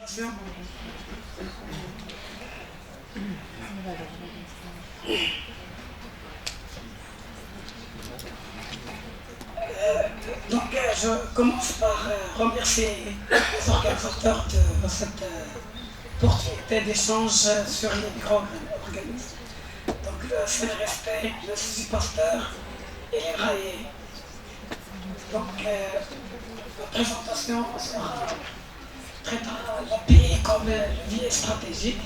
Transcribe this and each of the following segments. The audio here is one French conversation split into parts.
présentation. Je commence par remercier les organisateurs de cette opportunité d'échange sur les micro-organismes. Donc le CNRSP, le Suzy Pasteur et les RAE. Donc la présentation traitera l'API comme levier stratégique,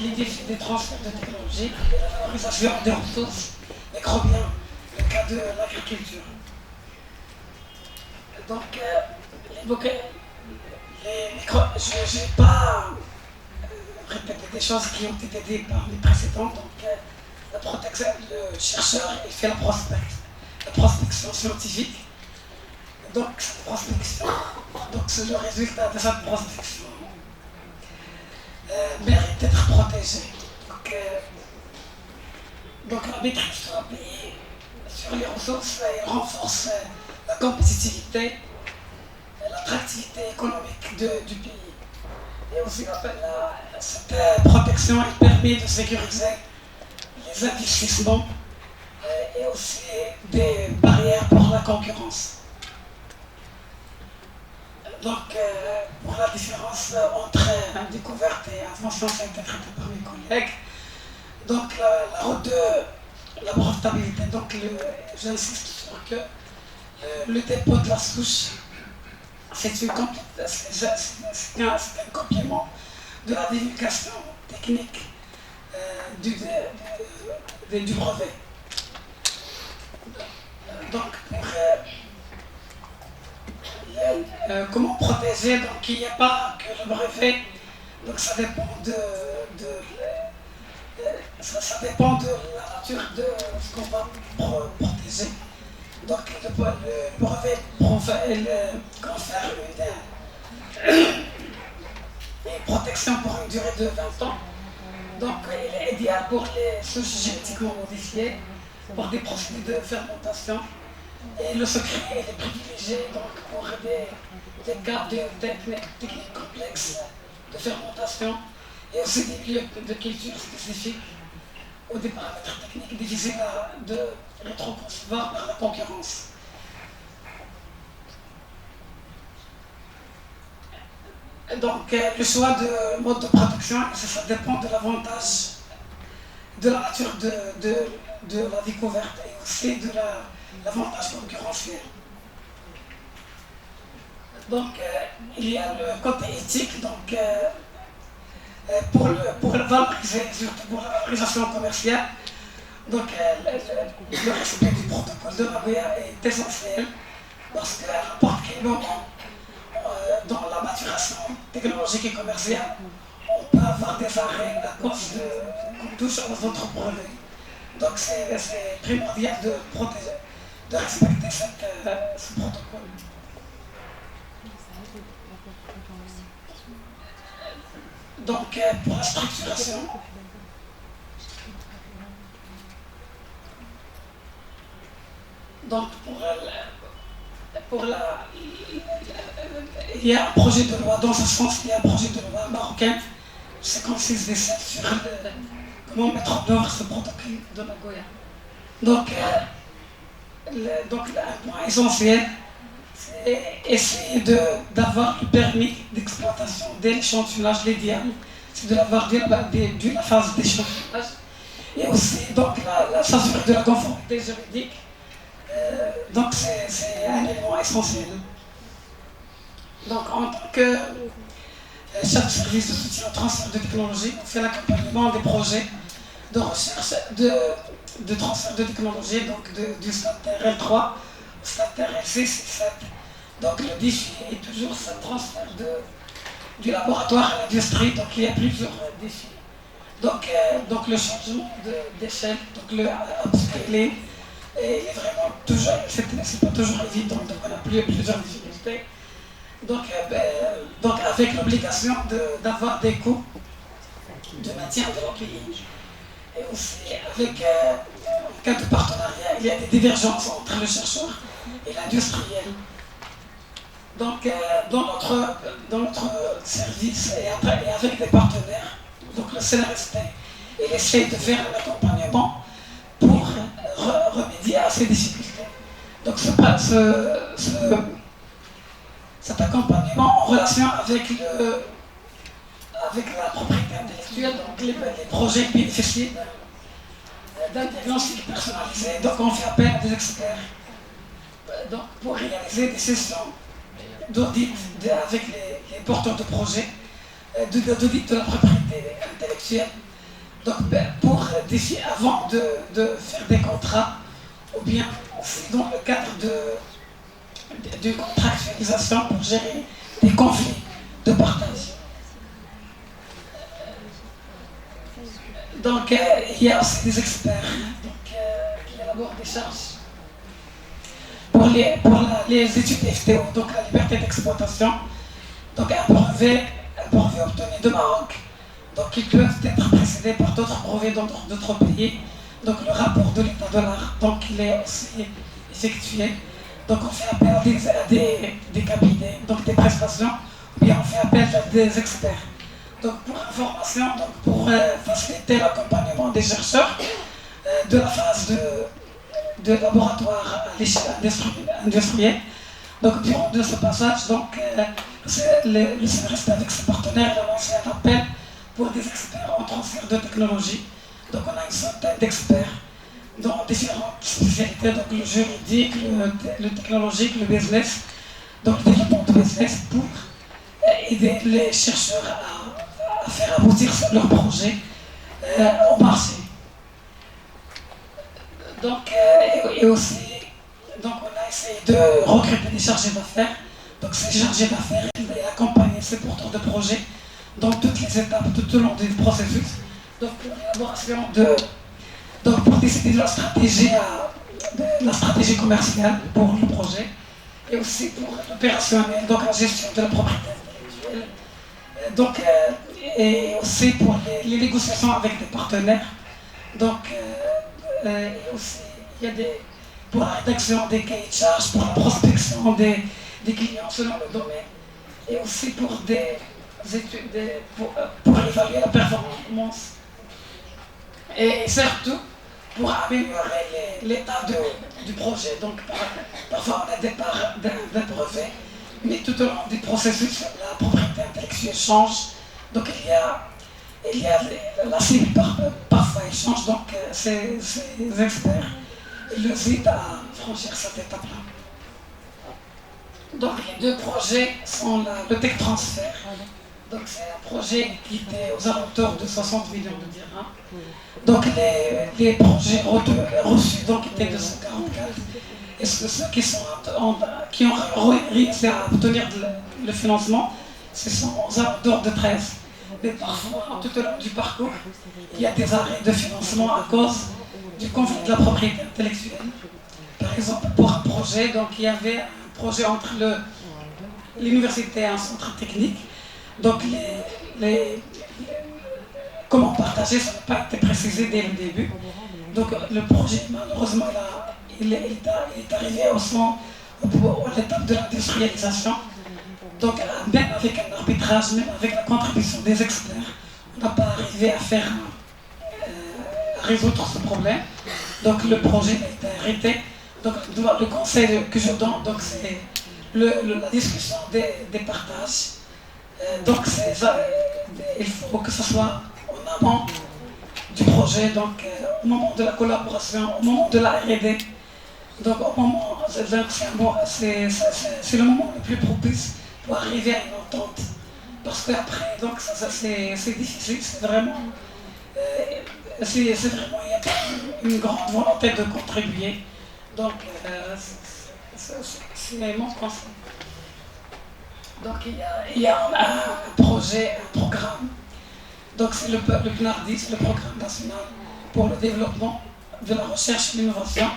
les défis des transferts de technologie et la valorisation des ressources microbiennes, le cas de l'agriculture. Donc, je ne vais pas répéter des choses qui ont été dites par les précédents. Donc, la protection, le chercheur, il fait la prospection scientifique. Donc, cette prospection, c'est le résultat de cette prospection, mérite d'être protégé. Donc, la maîtrise sur un pays, sur les ressources, il renforce la compétitivité, l'attractivité économique du pays. Et aussi, cette protection elle permet de sécuriser les investissements et aussi des barrières pour la concurrence. Donc, pour la différence entre découverte et invention, ça a été traité par mes collègues. Donc, la route de la brevetabilité, donc j'insiste sur que le dépôt de la souche, c'est un complément de la divulgation technique du brevet. Donc, comment protéger, donc il n'y a pas que le brevet, donc ça dépend ça dépend de la nature de ce qu'on va protéger. Donc le brevet confère une protection pour une durée de 20 ans. Donc il est idéal pour les souches génétiquement modifiées, pour des procédés de fermentation. Et le secret est privilégié donc, pour des cas de techniques complexes de fermentation et aussi des lieux de culture spécifiques ou des paramètres techniques difficiles de rétroconcevoir par la concurrence. Donc le choix de mode de production, ça dépend de l'avantage, de la nature de la découverte et aussi de l'avantage concurrentiel. Donc il y a le côté éthique, donc pour la valoriser, surtout pour la valorisation commerciale. Donc le respect du protocole de Nagoya est essentiel parce qu'à n'importe quel moment dans la maturation technologique et commerciale, on peut avoir des arrêts à cause qu'on touche aux autres brevets. Donc c'est primordial de protéger, de respecter ce protocole. Donc pour la structuration, donc il y a un projet de loi, dans ce sens, il y a un projet de loi marocain 56-17 sur comment mettre en œuvre ce protocole de Nagoya. Donc un point essentiel, c'est essayer d'avoir le permis d'exploitation dès l'échantillonnage. L'idéal, c'est de l'avoir dès la phase d'échantillonnage. Et aussi, donc, s'assurer de la conformité juridique. Donc, c'est un élément essentiel. Donc, en tant que chef de service de soutien au transfert de technologie, on fait l'accompagnement des projets de recherche de transfert de technologie, donc du stade L3 au stade L6 et 7. Donc, le défi est toujours ce transfert du laboratoire à l'industrie, donc il y a plusieurs défis. Donc le changement d'échelle, donc le upscaling, est vraiment toujours, c'est pas toujours évident, donc on a plusieurs difficultés. Donc avec l'obligation d'avoir des coûts de maintien de leur pays. Et aussi avec en cas de partenariat, il y a des divergences entre le chercheur et l'industriel. Donc, dans notre service et avec des partenaires, donc le CNRST, il essaie de faire un accompagnement pour remédier à ces difficultés. Donc, cet accompagnement en relation avec la propriété intellectuelle, donc les projets bénéficient d'un diagnostic personnalisé. Donc, on fait appel à des experts donc, pour réaliser des sessions d'audit avec les porteurs de projets, d'audit de la propriété intellectuelle. Donc, avant de faire des contrats, ou bien dans le cadre d'une contractualisation pour gérer des conflits de partage. Donc, il y a aussi des experts qui élaborent des charges pour les études FTO, donc la liberté d'exploitation, donc un brevet obtenu de Maroc, donc ils peuvent être précédés par d'autres brevets dans d'autres pays. Donc le rapport de l'état de l'art, donc il est aussi effectué. Donc on fait appel à des cabinets, donc des prestations, ou bien on fait appel à des experts. Donc pour information, donc pour faciliter l'accompagnement des chercheurs de la phase de laboratoire à l'échelle industrielle. Donc durant ce passage, donc, le CNRST avec ses partenaires a lancé un appel pour des experts en transfert de technologie. Donc on a une centaine d'experts dans différentes spécialités, donc le juridique, le technologique, le business, donc le développement de business pour aider les chercheurs à faire aboutir leurs projets au marché. Donc, et aussi, donc on a essayé de recruter des chargés d'affaires. Donc ces chargés d'affaires, ils vont accompagner ces porteurs de projets dans toutes les étapes, tout au long du processus. Donc pour l'élaboration donc pour décider de la stratégie commerciale pour le projet, et aussi pour l'opérationnel, donc la gestion de la propriété intellectuelle. Donc, et aussi pour les négociations avec des partenaires. Donc, et aussi, il y a pour la rédaction des cahiers de charges, pour la prospection des clients selon le domaine, et aussi pour des études, pour évaluer la performance. Et surtout, pour améliorer l'état du projet. Donc, parfois, on a départ d'un brevet, mais tout au long du processus, la propriété intellectuelle change. Donc, il y a la cible parfois elle change. Donc, ces experts les aident à franchir cette étape-là. Donc, les deux projets sont le tech transfert. Donc, c'est un projet qui était aux alentours de 60 millions de dirhams. Donc, les projets reçus donc, étaient de 144. Et ceux qui ont réussi à obtenir le financement, ce sont aux alentours de 13. Mais parfois, tout au long du parcours, il y a des arrêts de financement à cause du conflit de la propriété intellectuelle. Par exemple, pour un projet, donc, il y avait un projet entre l'université et un centre technique. Donc, comment partager, ça n'a pas été précisé dès le début. Donc, le projet, malheureusement, il est arrivé à l'étape de l'industrialisation. Donc, même avec un arbitrage, même avec la contribution des experts, on n'a pas arrivé à résoudre ce problème. Donc, le projet a été arrêté. Donc, le conseil que je donne, c'est la discussion des partages. Donc, il faut que ce soit en amont du projet, donc au moment de la collaboration, au moment de la R&D. Donc, c'est le moment le plus propice pour arriver à une entente. Parce qu'après, donc, c'est difficile, c'est vraiment, il y a une grande volonté de contribuer. Donc, c'est mon conseil. Donc il y a un projet, un programme. Donc c'est le PNARDIS, le programme national pour le développement de la recherche et l'innovation.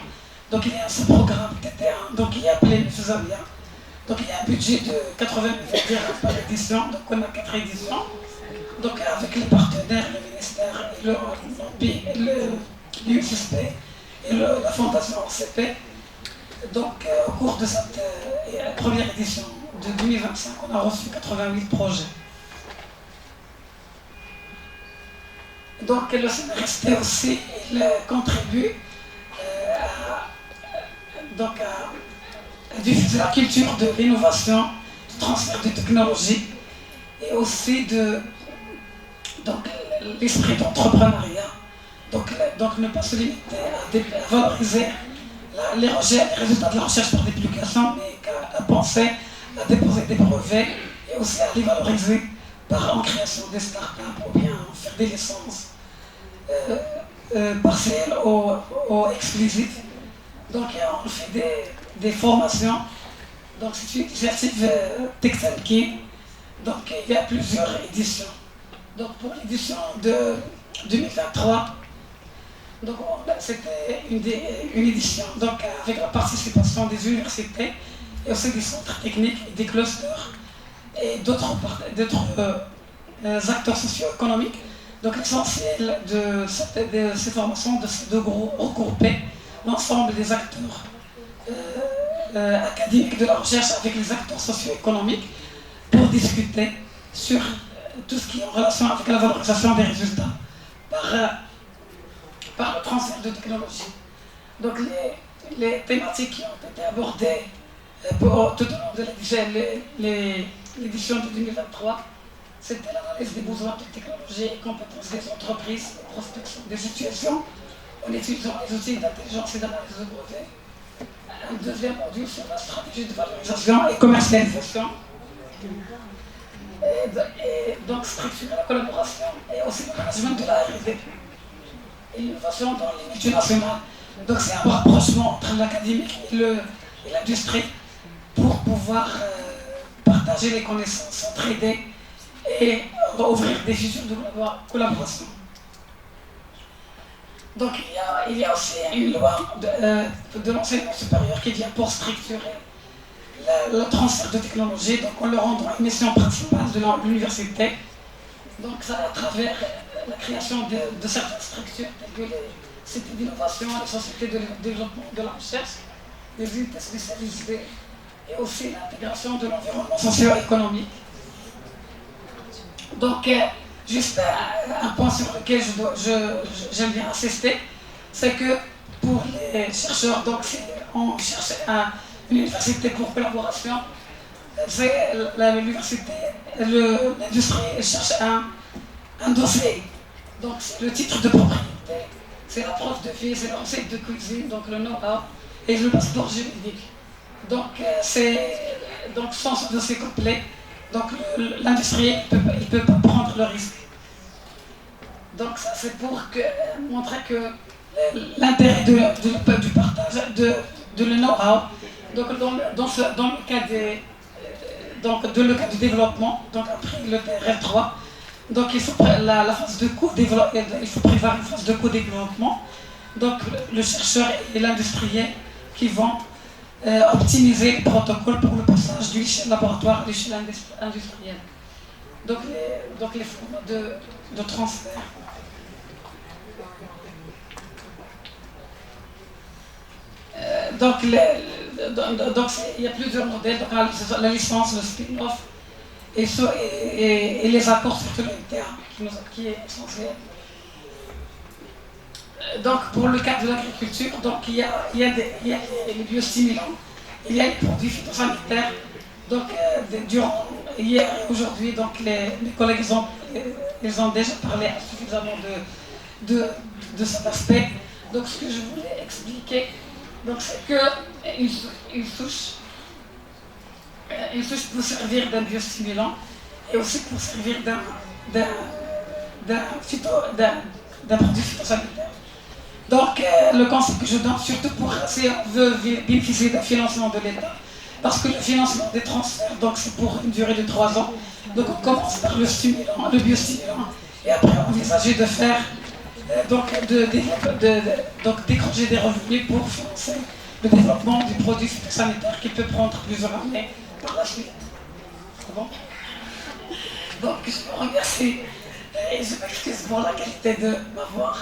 Donc il y a ce programme TT1, donc il est appelé Fusabia. Donc il y a un budget de 80 000 dirhams par édition, donc on a 4 éditions. Donc avec les partenaires, le ministère, l'USSP et la fondation OCP. Donc au cours de cette première édition de 2025, on a reçu 88 projets. Donc le CNRST aussi, il contribue à diffuser la culture de l'innovation, du transfert de technologie et aussi l'esprit d'entrepreneuriat. Donc ne pas se limiter à valoriser les résultats de la recherche par des publications, mais à penser à déposer des brevets et aussi à les valoriser en création des startups ou bien en faire des licences partielles ou exclusives. Donc on fait des formations. Donc c'est une initiative TechSalki. Donc il y a plusieurs éditions. Donc pour l'édition de 2023, donc c'était une édition donc, avec la participation des universités et aussi des centres techniques et des clusters et d'autres acteurs socio-économiques. Donc l'essentiel de ces formations, c'est de regrouper l'ensemble des acteurs académiques de la recherche avec les acteurs socio-économiques pour discuter sur tout ce qui est en relation avec la valorisation des résultats par le transfert de technologie. Donc les thématiques qui ont été abordées tout au long de l'édition de 2023, c'était l'analyse des besoins de technologie et compétences des entreprises, la prospection des situations en utilisant les outils d'intelligence et d'analyse de brevets. Un deuxième module sur la stratégie de valorisation et commercialisation. Et donc structurer la collaboration et aussi le management de la R&D et l'innovation dans les multinationales. Donc c'est un rapprochement entre l'académique et l'industrie pour pouvoir partager les connaissances, s'entraider et ouvrir des futurs de collaboration. Donc il y a aussi une loi de l'enseignement supérieur qui vient pour structurer le transfert de technologie, donc en le rendant une mission principale de l'université. Donc ça à travers la création de certaines structures telles que les cités d'innovation, les sociétés de développement de la recherche, les unités spécialisées et aussi l'intégration de l'environnement socio-économique. Donc juste un point sur lequel j'aime bien insister, c'est que pour les chercheurs, donc on cherche une université pour collaboration, c'est l'université, l'industrie cherche un dossier. Donc le titre de propriété, c'est la preuve de vie, c'est la recette de cuisine, donc le know-how et le passeport juridique. Donc sans ce dossier complet, donc l'industrie il peut pas prendre le risque. Donc ça c'est pour montrer que l'intérêt du partage de le know-how. Donc dans le cas le cas du développement, donc après le TRL3, donc il faut la phase de il faut prévoir une phase de co-développement. Donc le chercheur et l'industriel qui vont optimiser le protocole pour le passage de l'échelle laboratoire à l'échelle industrielle. Donc les formats de transfert. Donc il y a plusieurs modèles, donc la licence, le spin-off et les accords sur le terme qui est essentiel. Donc pour le cas de l'agriculture, donc il y a les biostimulants, il y a les produits phytosanitaires. Donc durant hier et aujourd'hui, donc mes collègues ils ont déjà parlé suffisamment de cet aspect. Donc ce que je voulais expliquer, donc c'est qu'une souche peut servir d'un biostimulant et aussi pour servir d'un produit phytosanitaire. Donc le conseil que je donne, surtout si on veut bénéficier d'un financement de l'État, parce que le financement des transferts, donc c'est pour une durée de 3 ans. Donc on commence par le biostimulant, et après envisager de faire décrocher des revenus pour financer le développement du produit sanitaire qui peut prendre plusieurs années par la suite. C'est bon? Donc je vous remercie et je m'excuse pour la qualité de ma voix.